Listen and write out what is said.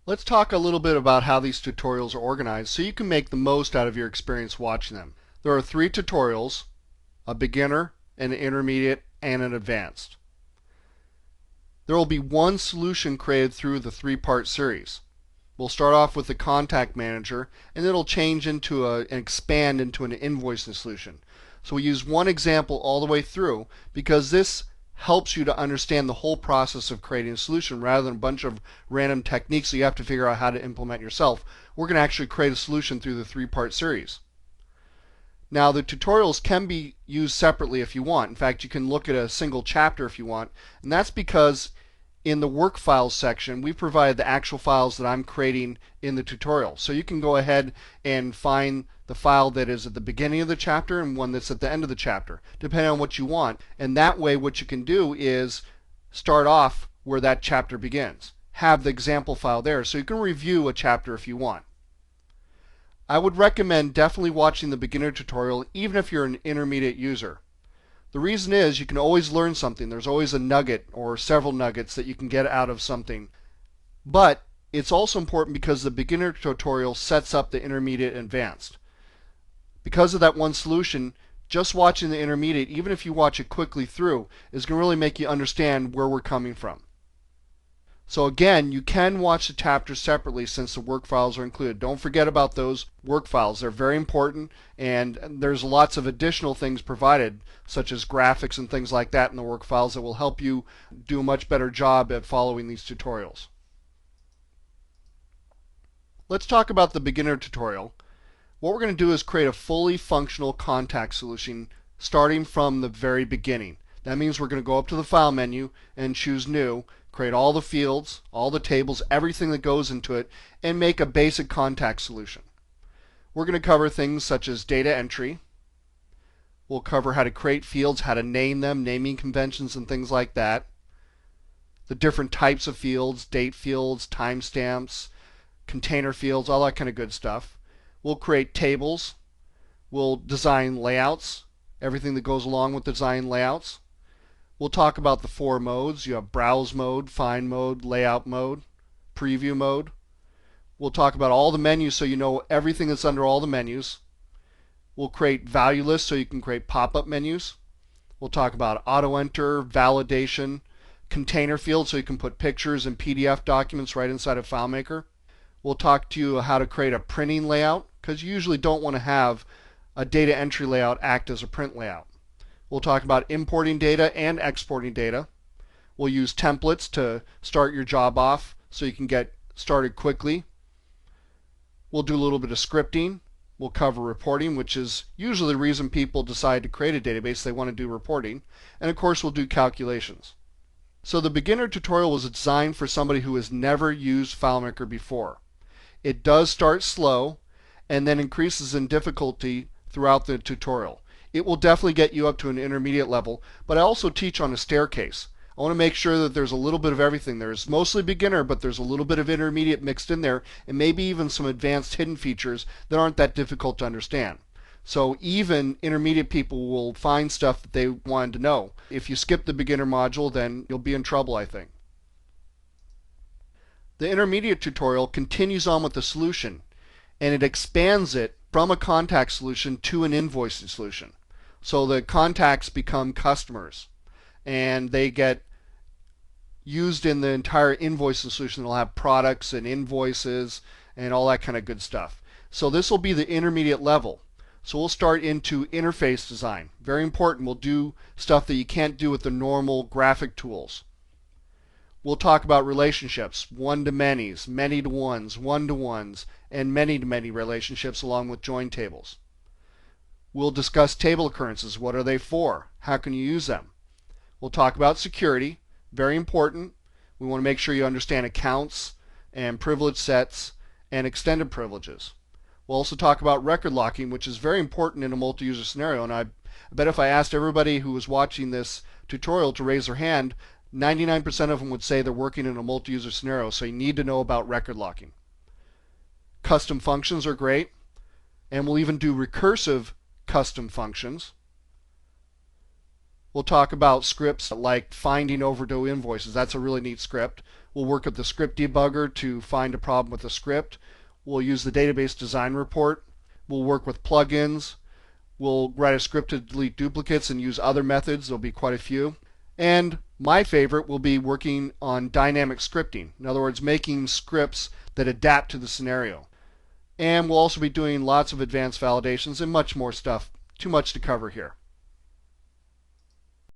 Let's talk a little bit about how these tutorials are organized so you can make the most out of your experience watching them. There are 3 tutorials: a beginner, an intermediate, and an advanced. There will be one solution created through the 3-part series. We'll start off with the contact manager, and it'll change into and expand into an invoicing solution. So we use one example all the way through because this helps you to understand the whole process of creating a solution rather than a bunch of random techniques that you have to figure out how to implement yourself. We're going to actually create a solution through the 3-part series. Now, the tutorials can be used separately if you want. In fact, you can look at a single chapter if you want, and that's because in the work files section, we provided the actual files that I'm creating in the tutorial. So you can go ahead and find the file that is at the beginning of the chapter and one that's at the end of the chapter, depending on what you want. And that way, what you can do is start off where that chapter begins. Have the example file there so you can review a chapter if you want. I would recommend definitely watching the beginner tutorial even if you're an intermediate user. The reason is you can always learn something. There's always a nugget or several nuggets that you can get out of something. But it's also important because the beginner tutorial sets up the intermediate and advanced. Because of that one solution, just watching the intermediate, even if you watch it quickly through, is going to really make you understand where we're coming from. So again, you can watch the chapters separately since the work files are included. Don't forget about those work files. They're very important, and there's lots of additional things provided, such as graphics and things like that in the work files that will help you do a much better job at following these tutorials. Let's talk about the beginner tutorial. What we're going to do is create a fully functional contact solution starting from the very beginning. That means we're going to go up to the File menu and choose New, create all the fields, all the tables, everything that goes into it, and make a basic contact solution. We're going to cover things such as data entry. We'll cover how to create fields, how to name them, naming conventions and things like that. The different types of fields, date fields, timestamps, container fields, all that kind of good stuff. We'll create tables. We'll design layouts, everything that goes along with design layouts. We'll talk about the 4 modes. You have browse mode, find mode, layout mode, preview mode. We'll talk about all the menus so you know everything that's under all the menus. We'll create value lists so you can create pop-up menus. We'll talk about auto enter, validation, container fields so you can put pictures and PDF documents right inside of FileMaker. We'll talk to you how to create a printing layout because you usually don't want to have a data entry layout act as a print layout. We'll talk about importing data and exporting data. We'll use templates to start your job off so you can get started quickly. We'll do a little bit of scripting. We'll cover reporting, which is usually the reason people decide to create a database. They want to do reporting. And of course, we'll do calculations. So the beginner tutorial was designed for somebody who has never used FileMaker before. It does start slow and then increases in difficulty throughout the tutorial. It will definitely get you up to an intermediate level, but I also teach on a staircase. I want to make sure that there's a little bit of everything. There's mostly beginner, but there's a little bit of intermediate mixed in there, and maybe even some advanced hidden features that aren't that difficult to understand. So even intermediate people will find stuff that they wanted to know. If you skip the beginner module, then you'll be in trouble, I think. The intermediate tutorial continues on with the solution, and it expands it from a contact solution to an invoicing solution. So the contacts become customers, and they get used in the entire invoicing solution. They'll have products and invoices and all that kind of good stuff. So this will be the intermediate level. So we'll start into interface design. Very important. We'll do stuff that you can't do with the normal graphic tools. We'll talk about relationships, one-to-manys, many-to-ones, one-to-ones, and many-to-many relationships along with join tables. We'll discuss table occurrences. What are they for? How can you use them? We'll talk about security. Very important. We want to make sure you understand accounts and privilege sets and extended privileges. We'll also talk about record locking, which is very important in a multi-user scenario. And I bet if I asked everybody who was watching this tutorial to raise their hand, 99% of them would say they're working in a multi-user scenario, so you need to know about record locking. Custom functions are great, and we'll even do recursive custom functions. We'll talk about scripts like finding overdue invoices. That's a really neat script. We'll work with the script debugger to find a problem with the script. We'll use the database design report. We'll work with plugins. We'll write a script to delete duplicates and use other methods. There'll be quite a few. And my favorite will be working on dynamic scripting. In other words, making scripts that adapt to the scenario. And we'll also be doing lots of advanced validations and much more stuff. Too much to cover here.